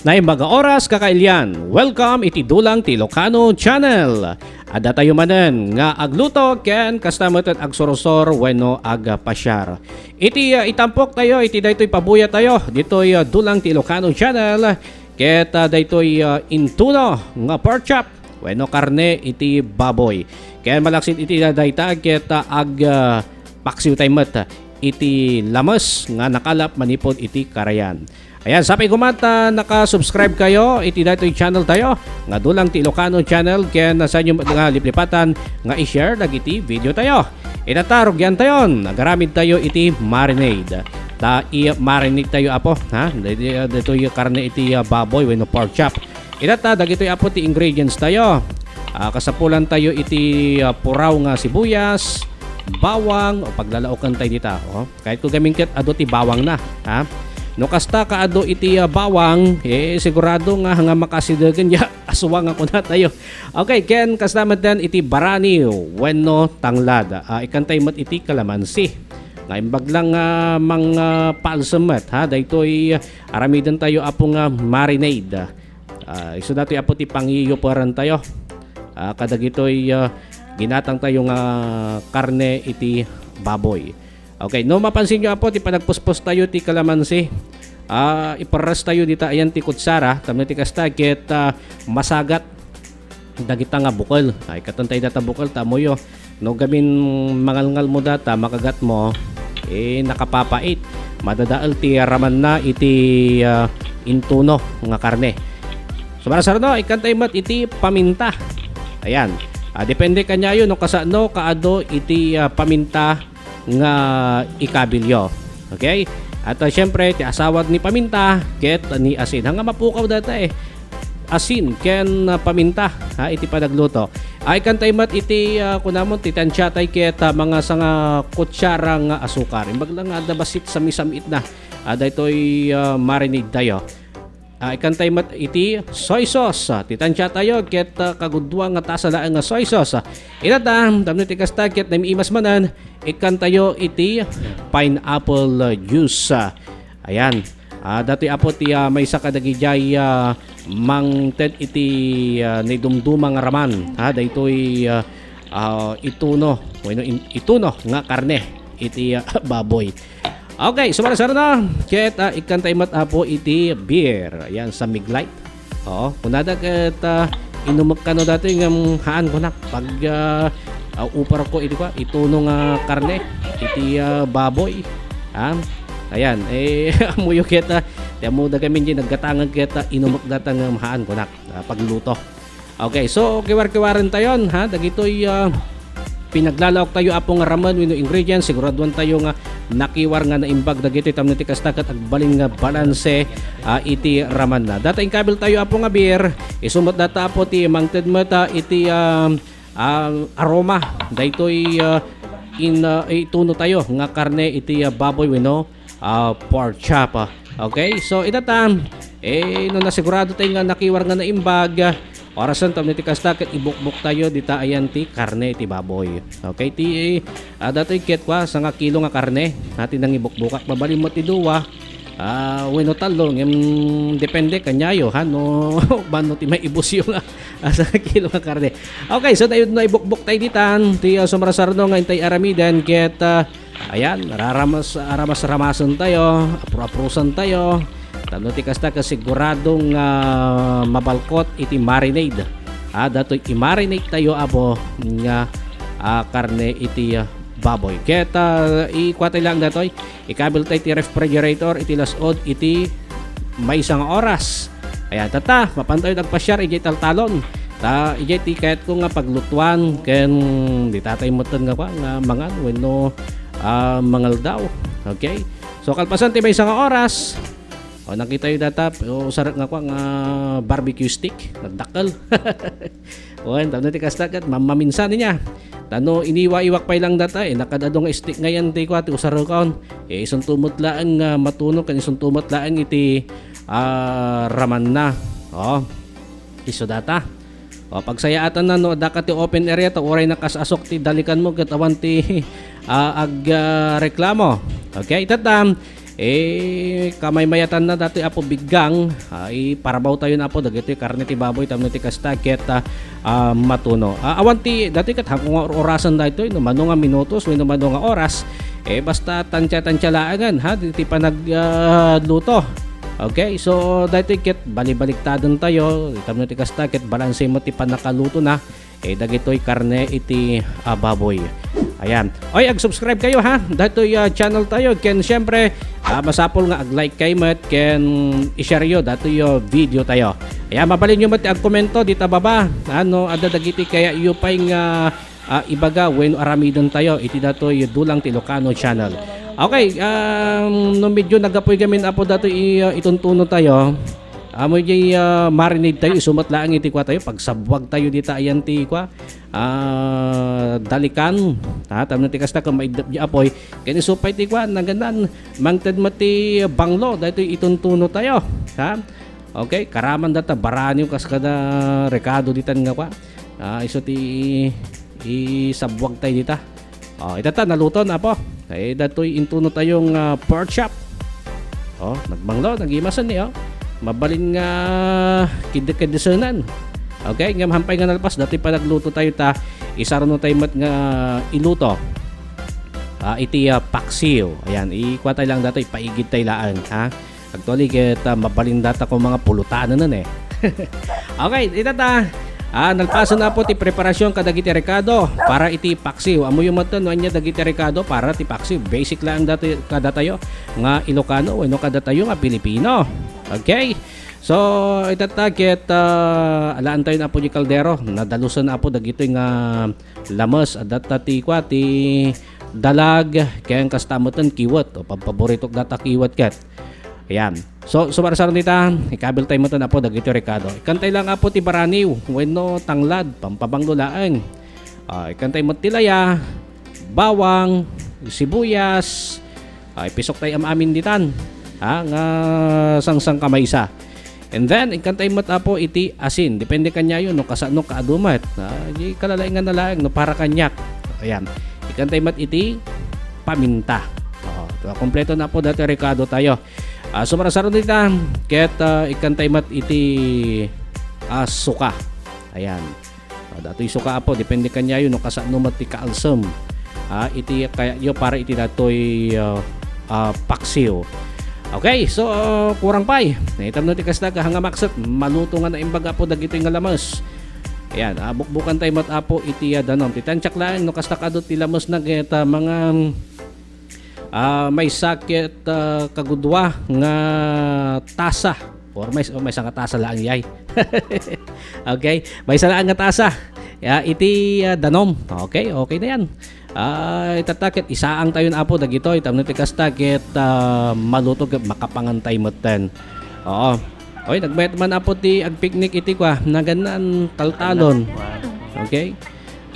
na imbaga oras kakailyan. Welcome iti Dulang ti Ilocano Channel. Ada tayo manen nga agluto ken kastamot at agsorosor wenno agpasyar. Iti itampok tayo iti daytoy pabuya tayo ditoy Dulang ti Ilocano Channel. Ket daytoy intuno nga pork chop wenno karne iti baboy. Ken malaksit iti dayta ket paksiw taymot iti lamas nga nakalap manipod iti karayan. Ayan, sabi ko mata, naka-subscribe kayo, iti dito yung channel tayo, nga Dulang ti Ilocano Channel, kaya nasa inyo nga liplipatan, nga i-share, iti video tayo. Inatarog yan tayo, nagaramid tayo iti marinade. I-marinade tayo apo, ha? Dito yung karne iti baboy, wenno pork chop. Dagito yung apo ti ingredients tayo. Kasapulan tayo iti puraw nga sibuyas, bawang, o paglalaokan tayo dito. Kahit ko gamingkit, ado ti bawang na, ha? No kasta kaado iti bawang sigurado nga makasidagan ya aswang ako na tayo. Okay, ken kasta madan iti barani wenno tanglad. Ikantay mat iti kalamansi. Nga imbag lang mga palsamat ha daytoy aramidan tayo apong marinade. Isu datoy apo ti pangiyo paran tayo. Kadagitoy ginatang tayo nga karne iti baboy. Okay, no mapansin nyo apo, ti panagpuspos tayo ti kalamansi. Iparas tayo dita ayan ti kutsara, tamna ti kasta ket masagat dagita nga bukol. Ay katantay data bukol tamoyo. No gamin mangalngal mo data makagat mo nakapapait. Madadaal ti raman na iti intuno nga karne. Sumarasarno ikantay mat iti paminta. Ayan. Depende kanyayo no kasano kaado iti paminta nga ikabilyo. Okay? At syempre ti asawat ni paminta ket ni asin hanga mapukaw data asin ken paminta ha iti panagluto. Ay kantay mat iti kunamon ti tansya tay ket mga sanga kutsara nga asukar. Imbag lang ada basit sami-samit na. Daytoy marinade tayo. Ikantay mat iti soy sauce. Titansya tayo ket kagudwa nga tasala nga soy sauce. Itata tamno ti kasta ket namiimas manan ikantayo iti pineapple juice. Ayan. Dati apo ti may sakadagijay mangted iti nidumdumang raman. Daytoy ituno, bueno ituno nga karne iti baboy. Okay, sumarasara na. Ket ikantay mat apo iti beer. Ayan, sa Miglight. Oo, kunada ket inumak ka no dati ng haan ko na. Pag upar ko iti ituno nga karne iti baboy. Ayan, amuyo ket temo da kami din naggatangan ket inumak data ng haan ko na pagluto. Okay, so kiwar-kiwaran tayon ha. Dagitoy pinaglalawak tayo apong raman wenno ingredients siguraduhan tayo nga nakiwar nga naimbag dagiti tamno ti kasta ket agbalin nga balanse iti raman na. Data inkabil tayo apong nga beer isumot data apo ti mangted mata iti aroma daytoy ituno tayo nga karne iti baboy wenno pork chop. Okay? So itata no nasigurado tayo nga nakiwar nga naimbag orasan tamno ti kasta ket ibukbok tayo dita ayan ti karne ti baboy. Okay ti datoy ket kwa sa nga kilo nga karne natin nang ibukbukak mabalin mo ti duwa wenno talo depende kanyayo ha no bano ti may ibusyo nga sa kilo nga karne. Okay, so dayon na ibukbok tayo ditan ti sumarasarno nga intay aramidan ket ayan ramasan tayo aprusan tayo. Tano ti kasta kasiguradong mabalkot iti marinade. Datoy i-marinate tayo abo nga karne iti baboy. Ket ikwatay lang datoy. Ikabil tayo ti refrigerator iti lasod iti may isang oras. Ayan tata mapantayo nagpasyar iti taltalon. Iti ti kahit ko nga paglutuan ken di tatay moten nga mangan wenno mangal daw. Okay? So kalpasan ti may isang oras. Nakita yung data, sarap nga nga barbecue stick, nagdakal. Tano ti kastakat, mamaminsan niya. Tano iniwa-iwak pa lang data, nakadado nga stick ngayon, ti ko ati usaro kaon. Isang tumutlaan nga matunog, isang tumutlaan iti raman na. Iso data. Pagsayaatan na no, dakat ti open area, ta oray nakasasok ti dalikan mo, katawan ti reklamo. Okay, itatam. kamay mayatan na dati apo biggang parabaw tayo na po dagiti karne ti baboy tamno ti kasta ket matuno. Awan ti dati ket hangkong orasan daytoy no mano nga minutos wenno mano nga oras basta tansya laangan ha ti panagluto. Okay, so dati ket bali-baliktadon tayo tamno ti kasta ket balanse mo ti panakaluto na dagitoy karne iti baboy. Ayan. Oy, ag-subscribe kayo ha. Datoy channel tayo. Ken syempre masapol nga ag-like kay met ken i-share yo datoy video tayo. Ayan, mabalin nyo mat ag-komento dita baba. Ano ada dagiti kaya iyo pay nga ibaga when aramidon tayo iti datoy Dulang ti Ilocano channel. Okay, no medyo nagapoy gamin apo datoy ituntuno tayo. Amoy jay marinade tayo isumat laang iti kwa tayo pagsabwag tayo dita ayan ti kwa dalikan tamno ti kasta kum maidap di apoy kani supay ti kwa naganan mangted mati banglo daytoy ituntuno tayo ha. Okay, karaman data baraniw kas kada rekado ditan nga kwa iso ti isabwag tayo dita. Itata naluto na po datoy intuno tayong pork chop. Nagbanglo nagimasan ni mabalin nga kidikedesenan. Okay, ngam hampay nga nalpas dati pa nagluto tayo ta isaruno tayo mat nga iluto. Iti paksiw. Ayan, ikuha tayo lang dati paigid tayo laan ha. Actually ket mabalin data ko mga pulutanan nun Okay, itata nalpasan na po ti preparasyon kadagiti rekado para iti paksiw. Amo yung matan anya dagiti rekado para ti paksiw. Basic lang dati kada tayo nga Ilocano wenno kada tayo nga Pilipino. Okay. So itataket alaan tayo na po di kaldero. Nadalusan na po dagito nga lamas adata ti kwati dalag kayang kastamutan kiwat o paborito data kiwat ket. Ayan. So sumarasar nita ikabil tayo mo na po dagito rekado. Ikantay lang apo ti baraniw wenno tanglad pampabanglo laeng. Ikantay mo tilaya, bawang, sibuyas, ipisok tayo amin ditan. Nga sangsang kamaysa. And then ikantay mat apo iti asin. Depende kanya yun no kasano kaadumat. Di kalalaingan na laeng no para kanyak. Ayan. Ikantay mat iti paminta. Kompleto na po dati rekado tayo. Sumarasaro nita ket ikantay mat iti suka. Ayan. Datoy suka apo depende kanya yun no kasano mat ti kaalsem. Iti kaya yo para iti datoy paksiw. Okay, so kurang pay. Naitam no ti kasta hanga maksat maluto nga na imbaga po dagito nga lamas. Ayan, bukbukan tayo mat apo iti danom. Titansyak lang no kasta kadot ti lamas na kita mga may sakit kagudwa nga tasa or may nga tasa lang yay. Okay, may salaan nga tasa. Iti danom. Okay na yan. Itatakit isaang tayo na apo dagito itam no ti kasta ket maluto makapangantay metten. Oy nagbayat man apo ti ag picnic iti kwa naganan taltalon. Okay?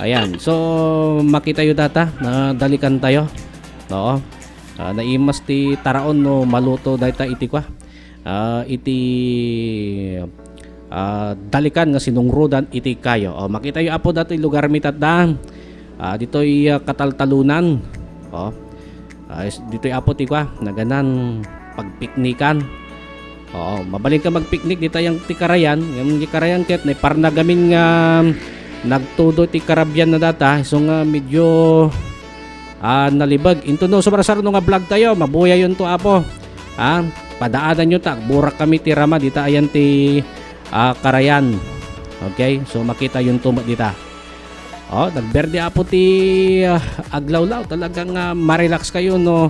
Ayan. So makita yu data na dalikan tayo. Naimas ti taraon no maluto dayta iti kwa. Iti dalikan nga sinungrudan iti kayo. Makita yu apo dati lugar mitadda. Dito'y kataltalunan. Dito'y apo ti kwa naganan pagpiknikan. Mabaling ka magpiknik dito yung tikarayan. Yung tikarayan ket na parnagamin nga nagtudo ti karabyan na data. So nga medyo nalibag. Into no sobrasar no nga vlog tayo. Mabuya yun to apo. Padaanan nyo ta. Burak kami ti rama dita ayan ti karayan. Okay? So makita yun to dita. Nagberde apo ti aglawlaw. Talagang marelax kayo no.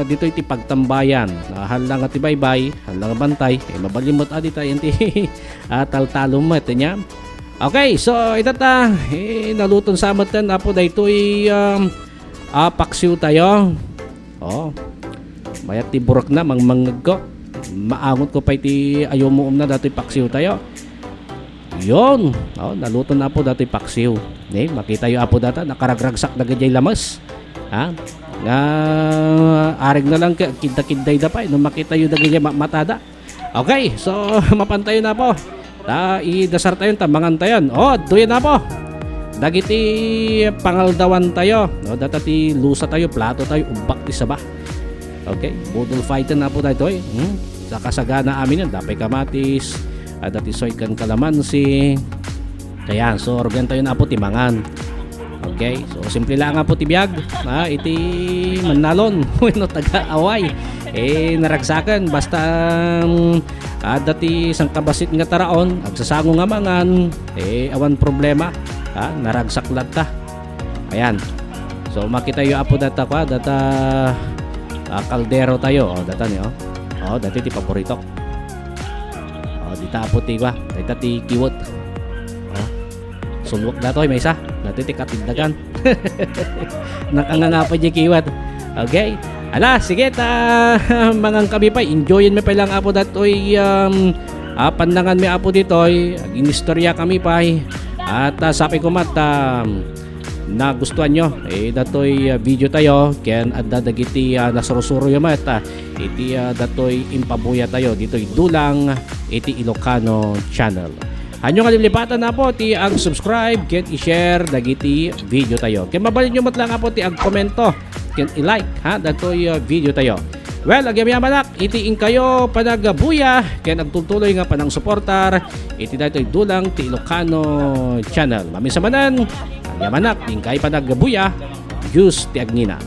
Dito iti pagtambayan. Halang at ibaybay, halang bantay. Mabalimot dito yan ti taltalom mo ito niya. Okay, so itata naluton sa amatan apo dito paksiw tayo. Mayat ti burak na mangmangag maangot ko pa iti ayaw mo na dito paksiw tayo. Yon, naluto na po dati paksiw. Makita yung apo data nakaragragsak na ganyay lamas. Arig na lang kinda-kinday da pa nung makita yung ganyay matada. Okay, so mapantayo na po. Idasar tayo tamangan tayo. Duyan na po. Dagiti pangaldawan tayo. Data ti lusa tayo, plato tayo, umbak ti saba. Okay, budol fighter na po dito eh. Sa kasagana amin yan, dapay kamatis, dati soy kan kalamansi. Kaya, so organ tayo na po timangan. Okay, so simple lang nga po tibiyag. Iti manalon, no taga-away. Naragsakan, basta dati isang kabasit nga taraon, agsasango nga mangan, awan problema. Naragsaklat ta. Ayan. So makita yung apo data ko, data kaldero tayo. Data niyo. Dati ti paborito. Dita apo ti kwa, dita ti kiwot. Sulwak dato may isa. Dati ti katindagan. Nakanganga pa di kiwat. Okay. Ala, sige ta mangang kami pa, enjoyin me pa lang apo datoy pandangan me apo ditoy, inistorya kami pa. At sabi ko mat nagustuhan nyo datoy video tayo ken adda dagiti nasurusuro yo mat iti datoy impabuya tayo ditoy dulang iti Ilocano channel. Hanyo nga lilipatan na po ti ag subscribe ken i-share dagiti video tayo. Ken mabalin nyo mat lang po ti ag komento ken i-like datoy video tayo. Well, agyamayaman itiin kayo panagabuya ken agtutuloy nga panang suportar iti daytoy dulang ti Ilocano channel. Mamisamanan, agyamanak tingkay panagabuya, Diyos ti Agnina.